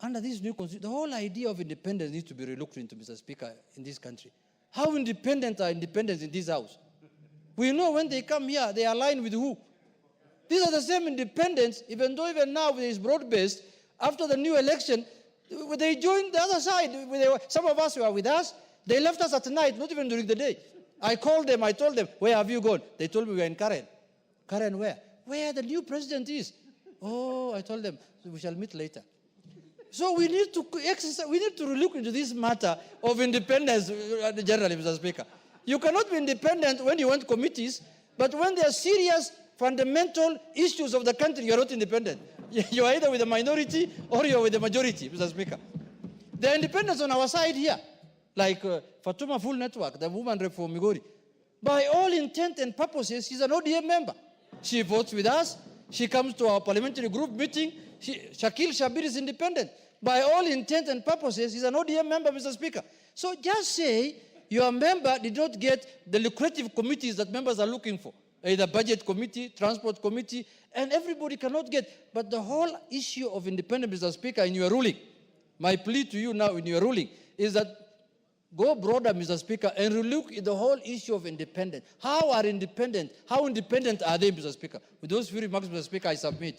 under this new constitution, the whole idea of independence needs to be relooked into, Mr. Speaker, in this country. How independent are independents in this house? We know when they come here, they align with who? These are the same independents, even though even now it is broad-based, after the new election, they joined the other side. Some of us were with us. They left us at night, not even during the day. I called them, I told them, where have you gone? They told me we are in Karen. Karen where? Where the new president is. Oh, I told them, we shall meet later. So we need to exercise, we need to look into this matter of independence, generally, Mr. Speaker. You cannot be independent when you want committees, but when there are serious, fundamental issues of the country, you are not independent. You are either with the minority or you are with the majority, Mr. Speaker. There are independents on our side here, like Fatuma Full Network, the woman rep for Migori. By all intent and purposes, she's an ODM member. She votes with us. She comes to our parliamentary group meeting. Shakil Shabir is independent. By all intent and purposes, he's an ODM member, Mr. Speaker. So just say your member did not get the lucrative committees that members are looking for, either budget committee, transport committee, and everybody cannot get. But the whole issue of independence, Mr. Speaker, in your ruling, my plea to you now in your ruling is that go broader, Mr. Speaker, and relook at the whole issue of independence. How independent are they, Mr. Speaker? With those few remarks, Mr. Speaker, I submit.